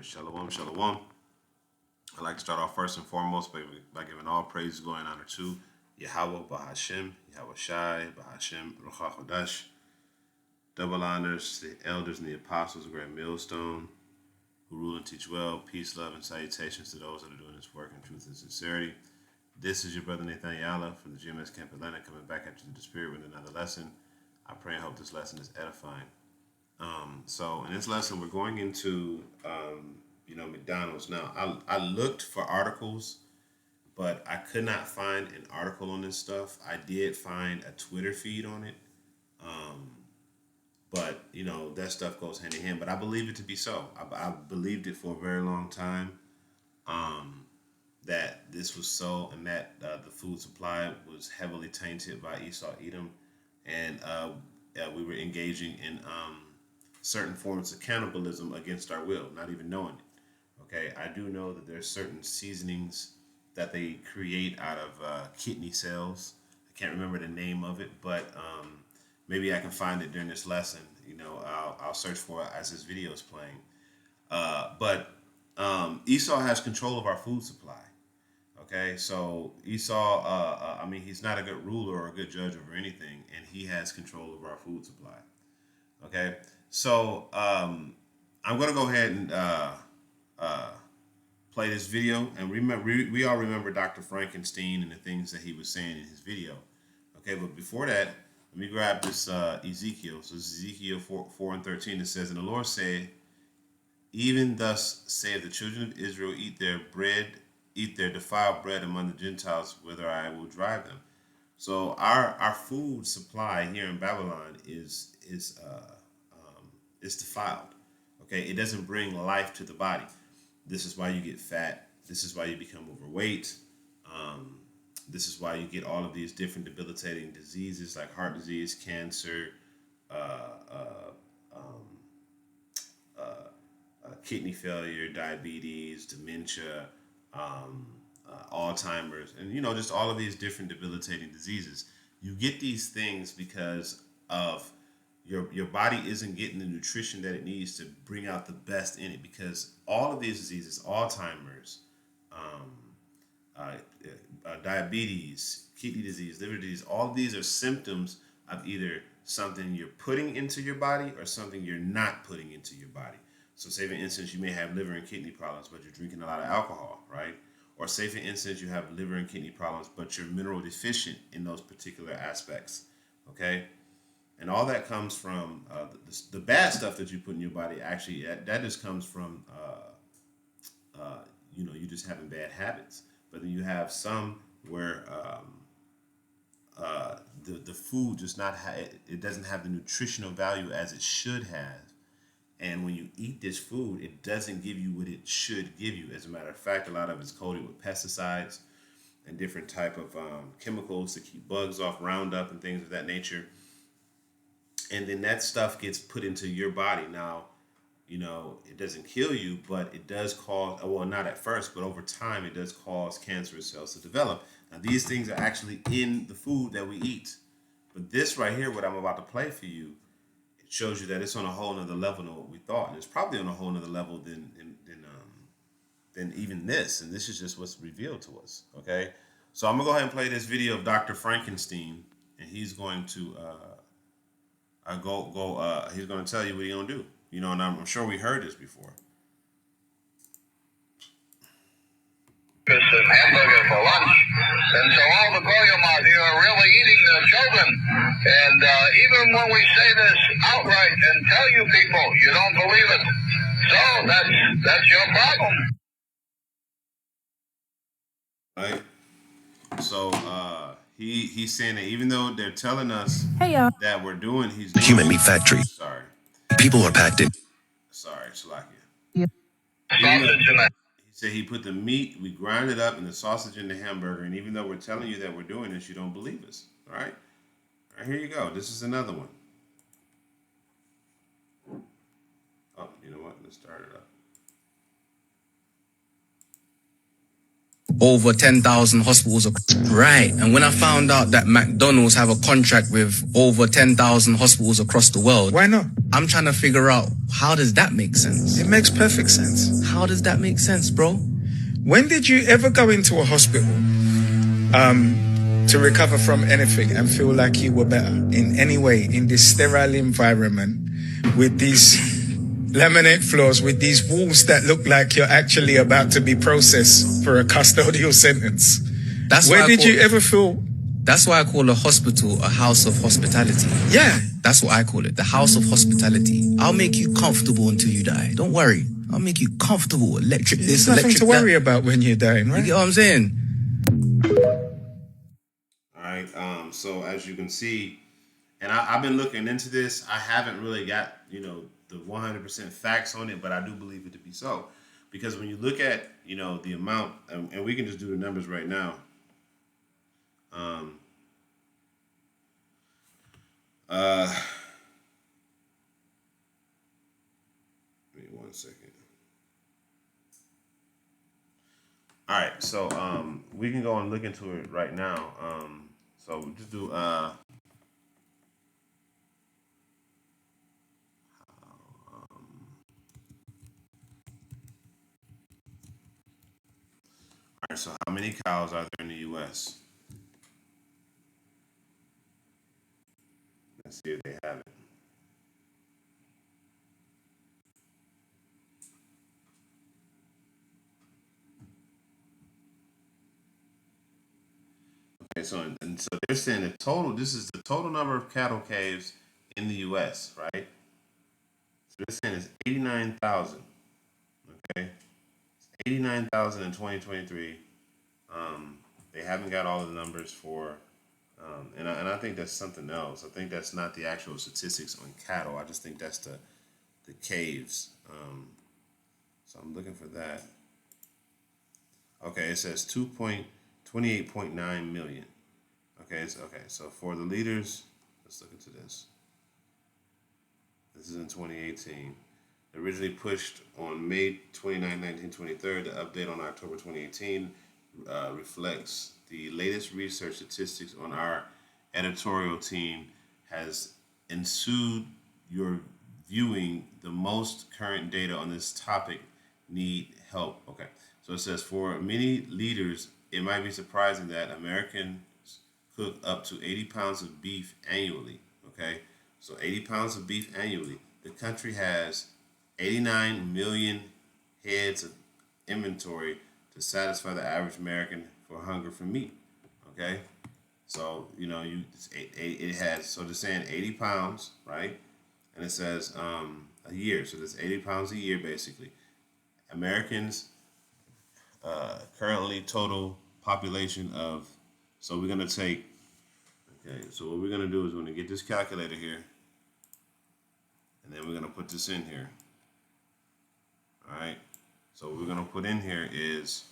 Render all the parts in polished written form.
right, shalom, shalom. I'd like to start off first and foremost by giving all praise, glory, and honor to Yahweh, Bahashem, Yahweh Shai, Bahashem, Ruach HaKodesh. Double honors to the elders and the apostles of Great Millstone, who rule and teach well. Peace, love, and salutations to those that are doing this work in truth and sincerity. This is your brother Nathan Yala from the GMS Camp Atlanta, coming back at you to the Spirit with another lesson. I pray and hope this lesson is edifying. So in this lesson, we're going into, McDonald's. Now, I looked for articles, but I could not find an article on this stuff. I did find a Twitter feed on it. But, that stuff goes hand in hand. But I believe it to be so. I believed it for a very long time, that this was so, and that the food supply was heavily tainted by Esau Edom. And we were engaging in certain forms of cannibalism against our will, not even knowing it. Okay, I do know that there's certain seasonings that they create out of kidney cells. I can't remember the name of it, but maybe I can find it during this lesson. I'll search for it as this video is playing. But Esau has control of our food supply. Okay, so Esau, he's not a good ruler or a good judge over anything, and he has control of our food supply. Okay, so I'm going to go ahead and play this video. And remember, we all remember Dr. Frankenstein and the things that he was saying in his video. Okay, but before that, let me grab this Ezekiel. So this is Ezekiel 4:13. It says, "And the Lord said, even thus saith the children of Israel, eat their defiled bread among the Gentiles, whither I will drive them." So our food supply here in Babylon is defiled. Okay, it doesn't bring life to the body. This is why you get fat. This is why you become overweight. This is why you get all of these different debilitating diseases like heart disease, cancer, kidney failure, diabetes, dementia, Alzheimer's, and just all of these different debilitating diseases. You get these things because of your body isn't getting the nutrition that it needs to bring out the best in it, because all of these diseases, Alzheimer's, diabetes, kidney disease, liver disease, all of these are symptoms of either something you're putting into your body or something you're not putting into your body. So say, for instance, you may have liver and kidney problems, but you're drinking a lot of alcohol, right? Or say, for instance, you have liver and kidney problems, but you're mineral deficient in those particular aspects, okay? And all that comes from the bad stuff that you put in your body. Actually, that just comes from, you just having bad habits. But then you have some where the food does not it doesn't have the nutritional value as it should have. And when you eat this food, it doesn't give you what it should give you. As a matter of fact, a lot of it's coated with pesticides and different type of chemicals to keep bugs off, Roundup and things of that nature. And then that stuff gets put into your body. Now, it doesn't kill you, but it does cause, well, not at first, but over time, it does cause cancerous cells to develop. Now, these things are actually in the food that we eat. But this right here, what I'm about to play for you, it shows you that it's on a whole nother level than what we thought. And it's probably on a whole nother level than even this. And this is just what's revealed to us, okay? So I'm going to go ahead and play this video of Dr. Frankenstein, and he's going to he's going to tell you what he's going to do. And I'm sure we heard this before. And hamburger for lunch. And so all the Goyim out here are really eating their children. And even when we say this outright and tell you people, you don't believe it. So that's your problem. Right? So he's saying that even though they're telling us that we're doing, he's doing human meat factory. Sorry. People are packed in. Sorry, Shalakia. Yeah. Sausage in that. He said he put the meat, we grind it up, and the sausage in the hamburger. And even though we're telling you that we're doing this, you don't believe us. All right? All right, here you go. This is another one. Oh, you know what? Let's start it up. over 10,000 hospitals. Right. And when I found out that McDonald's have a contract with over 10,000 hospitals across the world. Why not? I'm trying to figure out, how does that make sense? It makes perfect sense. How does that make sense, bro? When did you ever go into a hospital to recover from anything and feel like you were better in any way in this sterile environment with these laminate floors, with these walls that look like you're actually about to be processed for a custodial sentence? Where did you ever feel? That's why I call a hospital a house of hospitality. Yeah. That's what I call it, the house of hospitality. I'll make you comfortable until you die. Don't worry. I'll make you comfortable. Electric this, There's electric nothing to worry about when you're dying, right? You get what I'm saying? All right. So as you can see, and I've been looking into this. I haven't really got, the 100% facts on it, but I do believe it to be so. Because when you look at, the amount, and we can just do the numbers right now. Wait 1 second. All right, so we can go and look into it right now. So we'll just do all right, so how many cows are there in the U.S.? Let's see if they have it. Okay, so they're saying the total. This is the total number of cattle caves in the U.S., right? So they're saying it's 89,000. Okay, it's 89,000 in 2023. They haven't got all the numbers for, and I think that's something else. I think that's not the actual statistics on cattle. I just think that's the caves. So I'm looking for that. Okay, it says 28.9 million. Okay, so for the leaders, let's look into this. This is in 2018. Originally pushed on May 29, 1923. The update on October 2018 reflects the latest research statistics on our editorial team has ensued your viewing the most current data on this topic need help. Okay, so it says for many leaders, it might be surprising that Americans cook up to 80 pounds of beef annually. Okay, so 80 pounds of beef annually. The country has 89 million heads of inventory to satisfy the average American for hunger for meat. Okay, so it has, so they're saying 80 pounds, right? And it says a year, so that's 80 pounds a year basically. Americans currently total population of, so we're gonna take, okay, so what we're gonna do is we're gonna get this calculator here, and then we're gonna put this in here. All right, so what we're gonna put in here is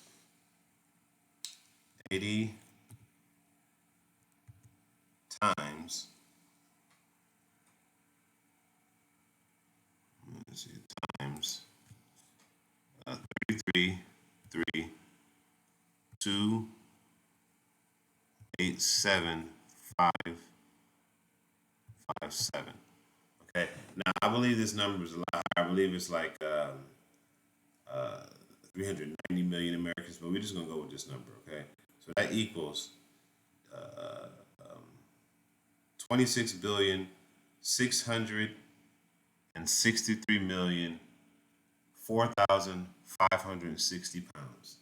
80 times, let's see, times 33, 3, 2, 8, 7, 5, 5, 7. Okay, now I believe this number is a lot higher. I believe it's like 390 million Americans, but we're just gonna go with this number. Okay, so that equals 26 billion 663 million 4,560 pounds.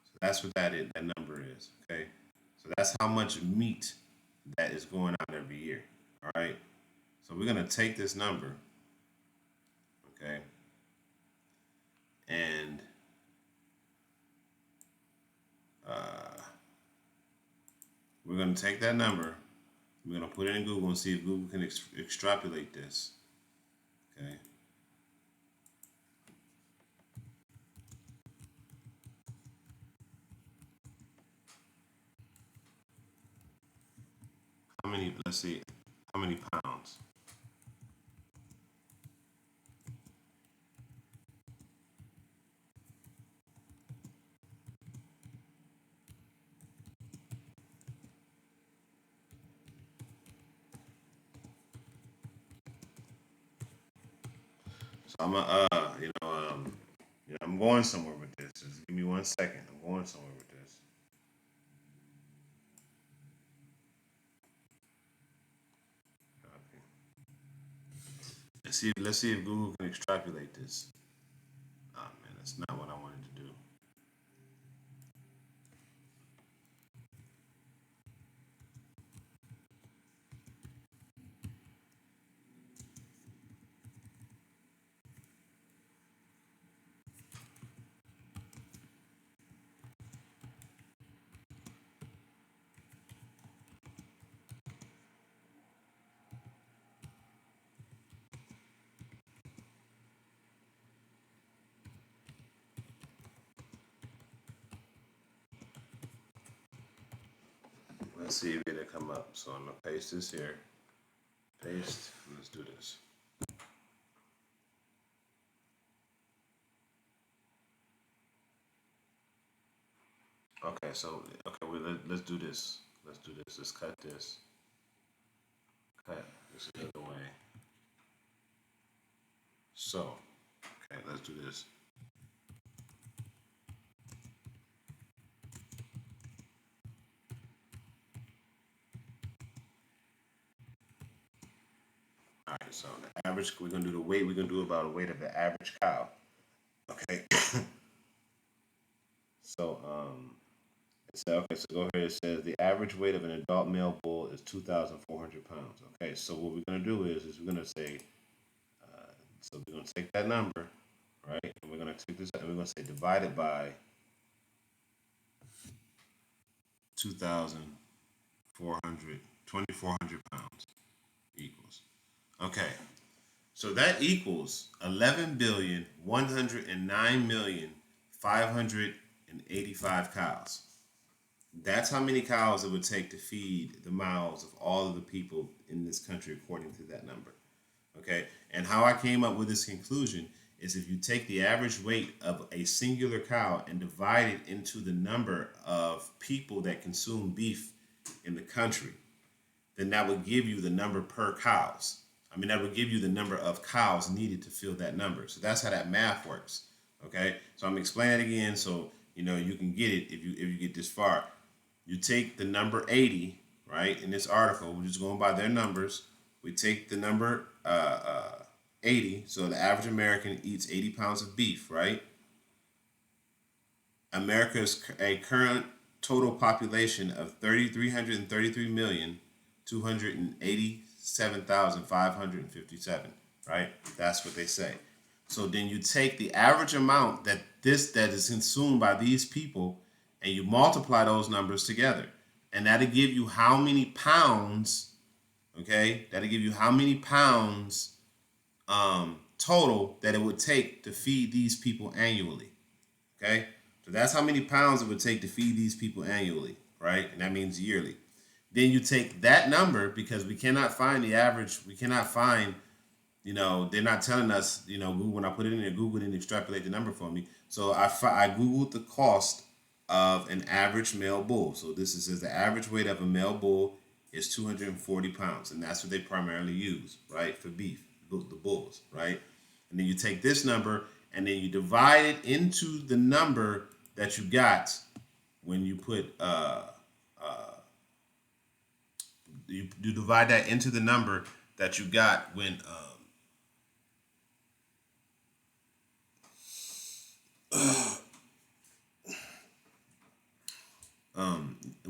So that's what that number is. Okay, so that's how much meat that is going out every year. All right, so we're gonna take this number, okay, and we're gonna take that number. We're gonna put it in Google and see if Google can extrapolate this. Okay. How many? Let's see. How many pounds? So I'm going somewhere with this. Just give me 1 second. I'm going somewhere with this. Okay. Let's see if Google can extrapolate this. Oh man, that's not what I wanted to do. Let's see if it'll come up. So I'm gonna paste this here. Paste. Let's do this. Okay, so let's do this. Let's do this. Let's cut this. Cut this another way. So, okay, let's do this. All right, so the average, we're gonna do the weight. We're gonna do about a weight of the average cow. Okay. So, okay, so go ahead. It says the average weight of an adult male bull is 2,400 pounds. Okay, so what we're gonna do is we're gonna say, so we're gonna take that number, right, and we're gonna take this and we're gonna say divided by 2,400, 2,400 pounds equals. Okay, so that equals 11,109,585 cows. That's how many cows it would take to feed the mouths of all of the people in this country, according to that number. Okay, and how I came up with this conclusion is if you take the average weight of a singular cow and divide it into the number of people that consume beef in the country, then that would give you the number per cows. I mean, that would give you the number of cows needed to fill that number. So that's how that math works. Okay, so I'm explaining it again so you can get it if you get this far. You take the number 80, right? In this article, we're just going by their numbers. We take the number 80, so the average American eats 80 pounds of beef, right? America is a current total population of 333,287,557, right? That's what they say. So then you take the average amount that is consumed by these people and you multiply those numbers together. And that'll give you how many pounds, okay? That'll give you how many pounds total that it would take to feed these people annually, okay? So that's how many pounds it would take to feed these people annually, right? And that means yearly. Then you take that number, because we cannot find the average, we cannot find, they're not telling us, Google, when I put it in there, Google didn't extrapolate the number for me. So I Googled the cost of an average male bull. So this says the average weight of a male bull is 240 pounds. And that's what they primarily use, right, for beef, the bulls, right? And then you take this number and then you divide it into the number that you got when you put, you divide that into the number that you got when,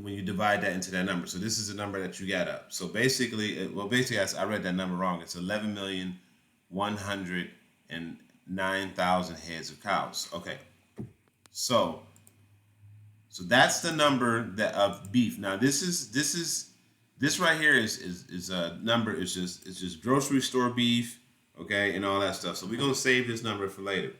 when you divide that into that number. So this is the number that you got up. So basically, I read that number wrong. It's 11,109,000 heads of cows. Okay, so that's the number of beef. Now this right here is a number. It's just grocery store beef, okay, and all that stuff. So we're gonna save this number for later.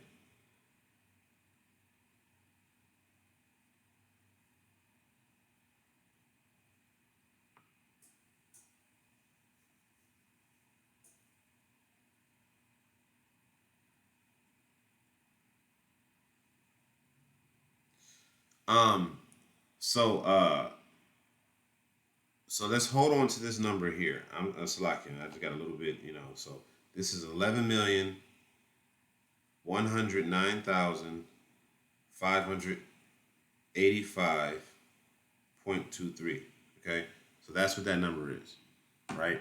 So so let's hold on to this number here. I'm slacking. I just got a little bit, So this is 11 million 109,585.23. Okay, so that's what that number is, right?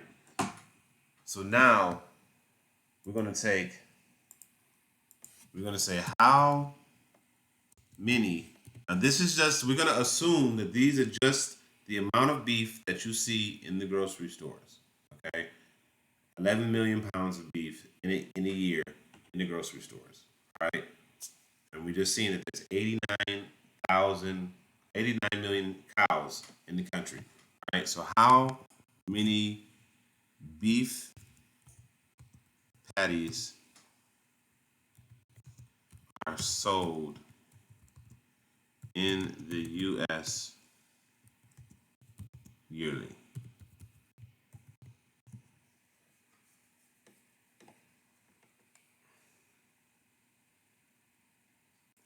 So now we're gonna say how many. Now this is just, we're gonna assume that these are just the amount of beef that you see in the grocery stores. Okay, 11 million pounds of beef in a year in the grocery stores, right? And we just seen that there's 89 million cows in the country, right? So how many beef patties are sold in the U.S. yearly?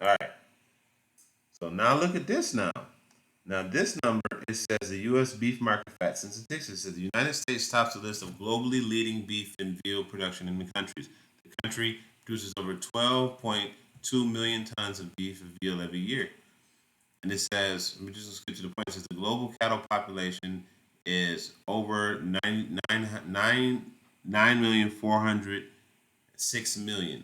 All right. So now look at this now. Now this number, it says the U.S. beef market fat sensitivity. It says the United States tops the list of globally leading beef and veal production in the countries. The country produces over 12.2 million tons of beef and veal every year. And it says, let me just skip to the point. It says the global cattle population is over 9,406,000,000.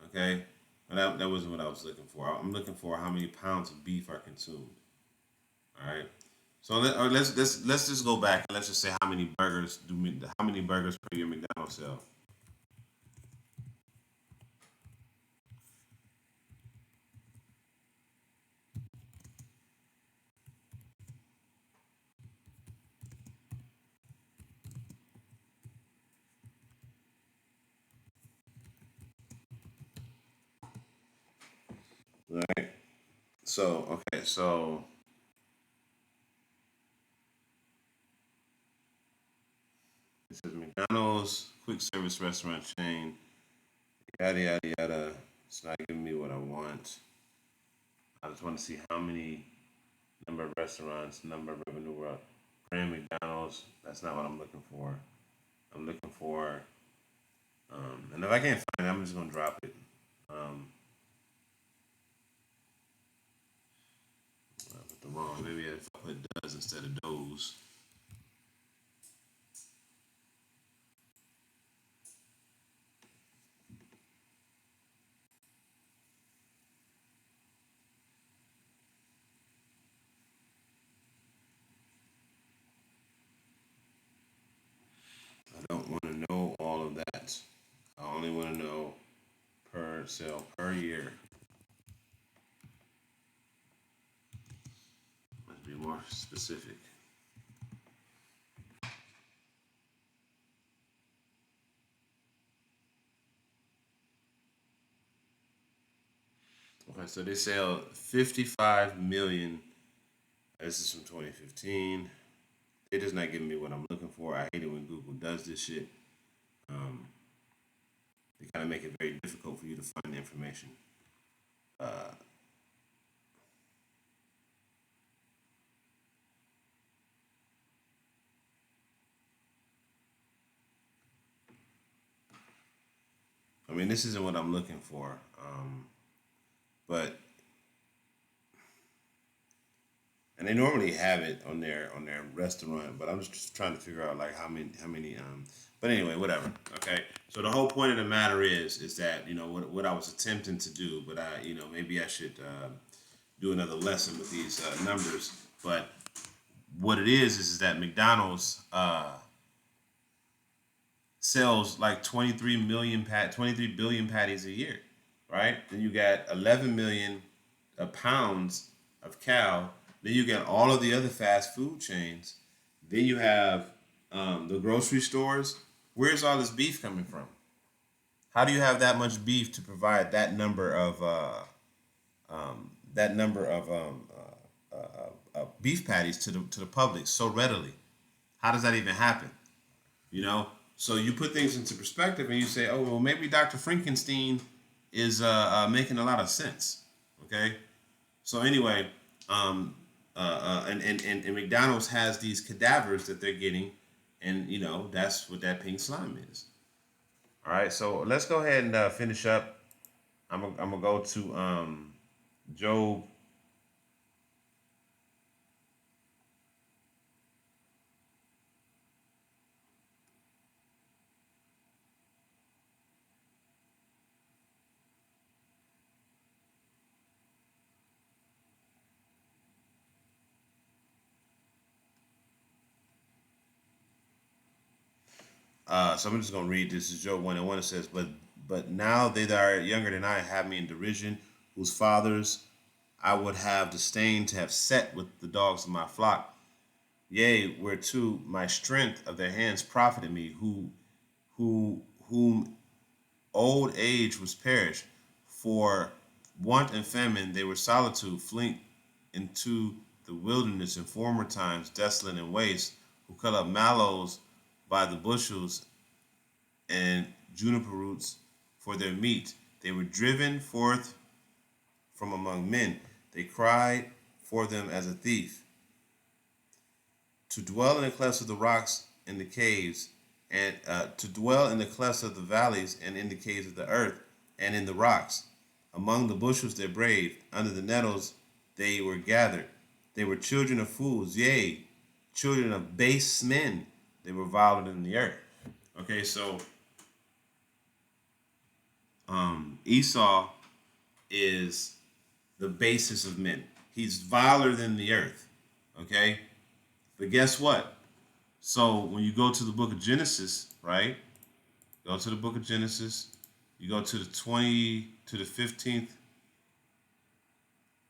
Okay, well, that wasn't what I was looking for. I'm looking for how many pounds of beef are consumed. All right. So let's just go back and let's just say how many burgers per year McDonald's sell. All right. So okay. So it says McDonald's quick service restaurant chain. Yada yada yada. It's not giving me what I want. I just want to see how many number of restaurants, number of revenue we're up. Brand McDonald's. That's not what I'm looking for. I'm looking for, and if I can't find it, I'm just gonna drop it. Um, I put the wrong. Maybe if I put does instead of those. I don't want to know all of that. I only want to know per sale per year. Must be more specific. Okay, so they sell 55 million. This is from 2015. It is not giving me what I'm looking for. I hate it when Google does this shit. Um, they kind of make it very difficult for you to find the information. Uh, I mean, this isn't what I'm looking for. But and they normally have it on their restaurant, but I'm just trying to figure out like how many. But anyway, whatever. Okay. So the whole point of the matter is that what I was attempting to do, but I maybe I should do another lesson with these numbers. But what it is that McDonald's sells like 23 billion patties a year, right? Then you got 11 million pounds of cow. Then you got all of the other fast food chains. Then you have the grocery stores. Where's all this beef coming from? How do you have that much beef to provide that number of beef patties to the public so readily? How does that even happen? You know, so you put things into perspective and you say, oh well, maybe Dr. Frankenstein is making a lot of sense. Okay, so anyway, and McDonald's has these cadavers that they're getting, and that's what that pink slime is. All right, so let's go ahead and finish up. I'm gonna go to Job. So I'm just gonna read this. Is Job 1:1. It says, but now they that are younger than I have me in derision, whose fathers I would have disdained to have set with the dogs of my flock. Yea, whereto my strength of their hands profited me, whom old age was perished. For want and famine they were solitude, flink into the wilderness in former times, desolate and waste, who cut up mallows by the bushels and juniper roots for their meat. They were driven forth from among men. They cried for them as a thief. To dwell in the clefts of the rocks and the caves, and to dwell in the clefts of the valleys and in the caves of the earth and in the rocks. Among the bushels they braved, under the nettles they were gathered. They were children of fools, yea, children of base men. They were viler than the earth. Okay, so Esau is the basis of men. He's viler than the earth. Okay, but guess what? So when you go to the book of Genesis, right? Go to the book of Genesis. You go to the 15th,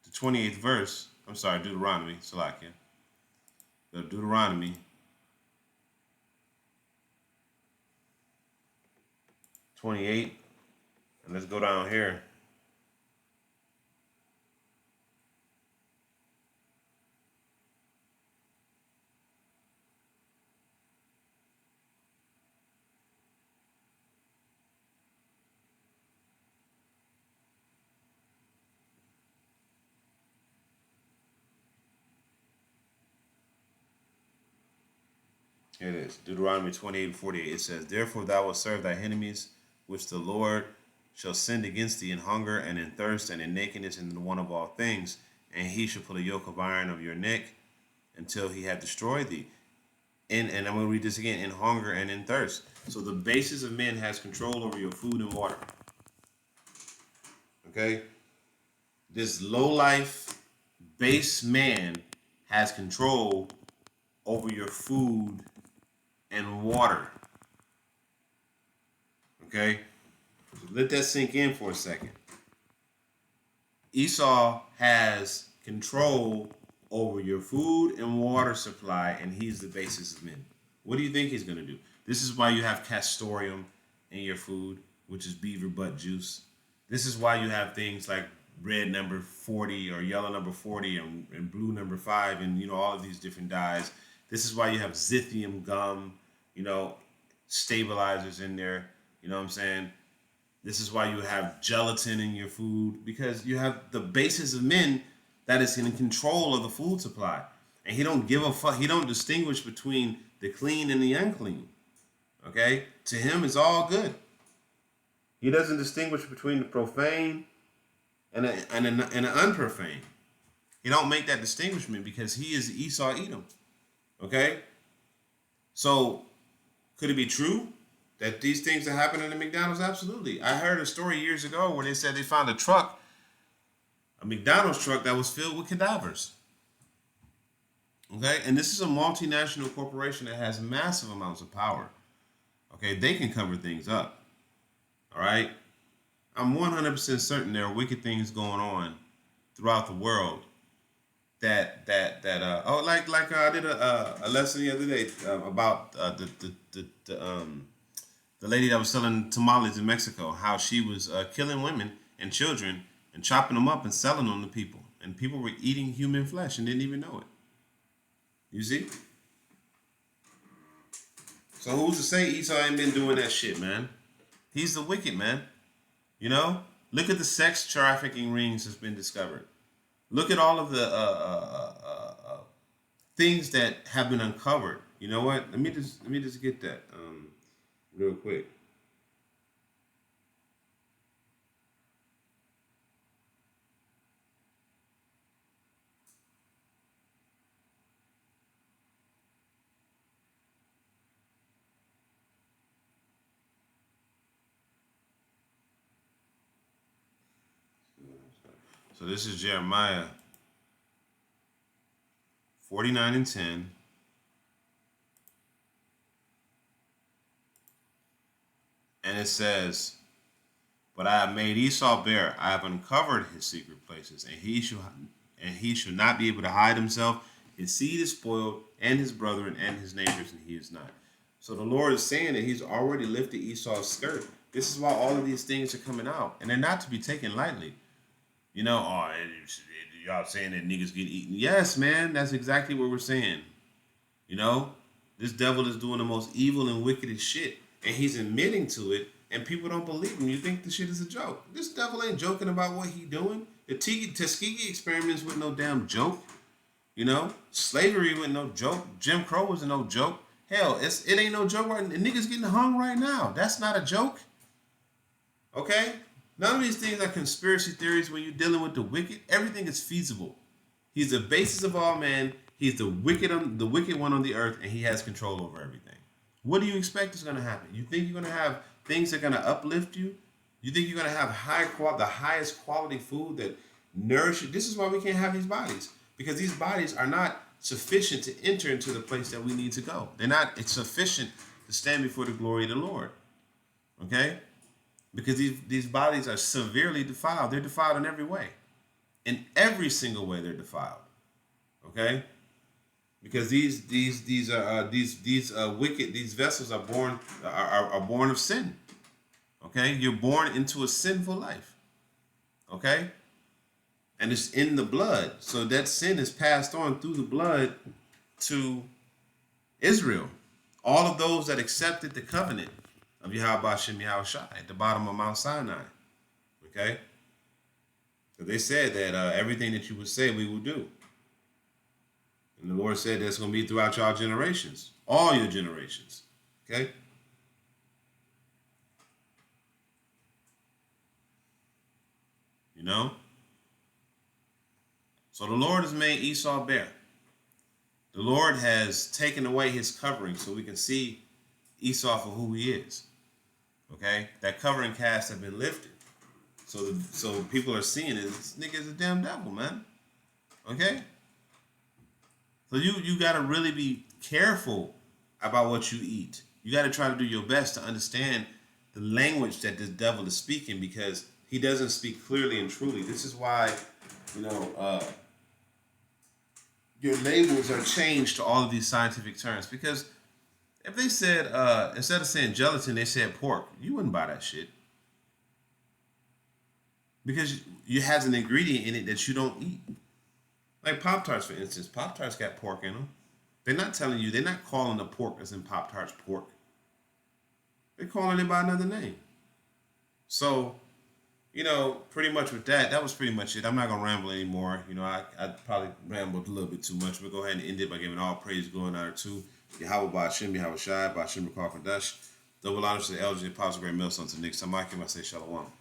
the 28th verse. I'm sorry, Deuteronomy, Salakia. Go to Deuteronomy. 28. And let's go down here. Here it is. Deuteronomy 28:48. It says, therefore thou wilt serve thy enemies, which the Lord shall send against thee in hunger and in thirst and in nakedness and in the want of all things. And he shall put a yoke of iron of your neck until he have destroyed thee. And I'm going to read this again, in hunger and in thirst. So the basis of men has control over your food and water. Okay? This low-life base man has control over your food and water. Okay? So let that sink in for a second. Esau has control over your food and water supply, and he's the basis of men. What do you think he's going to do? This is why you have castoreum in your food, which is beaver butt juice. This is why you have things like red number 40 or yellow number 40 and blue number 5 and, you know, all of these different dyes. This is why you have zithium gum, you know, stabilizers in there. You know what I'm saying? This is why you have gelatin in your food, because you have the basis of men that is in control of the food supply. And he don't give a fuck. He don't distinguish between the clean and the unclean. Okay? To him, it's all good. He doesn't distinguish between the profane and an unprofane. He don't make that distinguishment because he is Esau Edom. Okay? So, could it be true that these things are happening in McDonald's? Absolutely. I heard a story years ago where they said they found a McDonald's truck that was filled with cadavers. Okay? And this is a multinational corporation that has massive amounts of power. Okay? They can cover things up. All right? I'm 100% certain there are wicked things going on throughout the world I did a lesson the other day about the lady that was selling tamales in Mexico, how she was killing women and children and chopping them up and selling them to people, and people were eating human flesh and didn't even know it. You see? So who's to say Esau ain't been doing that shit, man? He's the wicked, man. You know? Look at the sex trafficking rings that's been discovered. Look at all of the things that have been uncovered. You know what? Let me just get that real quick. So this is Jeremiah 49:10. And it says, "But I have made Esau bare. I have uncovered his secret places, and he shall not be able to hide himself. His seed is spoiled, and his brethren and his neighbors, and he is not." So the Lord is saying that he's already lifted Esau's skirt. This is why all of these things are coming out, and they're not to be taken lightly. You know, y'all saying that niggas get eaten. Yes, man, that's exactly what we're saying. You know, this devil is doing the most evil and wickedest shit, and he's admitting to it, and people don't believe him. You think the shit is a joke. This devil ain't joking about what he doing. The Tuskegee experiments with no damn joke. You know, slavery with no joke. Jim Crow was no joke. Hell, it ain't no joke. Right, niggas getting hung right now. That's not a joke. Okay? None of these things are conspiracy theories when you're dealing with the wicked. Everything is feasible. He's the basis of all man. He's the wicked one on the earth, and he has control over everything. What do you expect is going to happen? You think you're going to have things that are going to uplift you? You think you're going to have the highest quality food that nourish you? This is why we can't have these bodies, because these bodies are not sufficient to enter into the place that we need to go. It's sufficient to stand before the glory of the Lord. Okay? Because these bodies are severely defiled. They're defiled in every way. In every single way they're defiled. Okay? Because these vessels are born of sin. Okay? You're born into a sinful life. Okay? And it's in the blood. So that sin is passed on through the blood to Israel. All of those that accepted the covenant of Yahweh Shem Yahushai at the bottom of Mount Sinai. Okay? So they said that everything that you would say, we will do. And the Lord said that's going to be throughout y'all generations. All your generations. Okay? You know? So the Lord has made Esau bare. The Lord has taken away his covering so we can see Esau for who he is. Okay? That covering cast has been lifted. So people are seeing it. This nigga is a damn devil, man. Okay? So you got to really be careful about what you eat. You got to try to do your best to understand the language that this devil is speaking, because he doesn't speak clearly and truly. This is why, your labels are changed to all of these scientific terms. Because if they said, instead of saying gelatin, they said pork, you wouldn't buy that shit. Because it has an ingredient in it that you don't eat. Like Pop-Tarts, for instance. Pop-Tarts got pork in them. They're not telling you, they're not calling the pork that's in Pop-Tarts pork. They're calling it by another name. So, pretty much with that was pretty much it. I'm not going to ramble anymore. I probably rambled a little bit too much. We'll go ahead and end it by giving all praise, glory, and honor to Yahweh Ba'Shem, Yahweh Shai, Ba'Shem Rakar Kadash. Double honors to the elders, the apostles, great millstones, to Nick Samaki. I say shalom.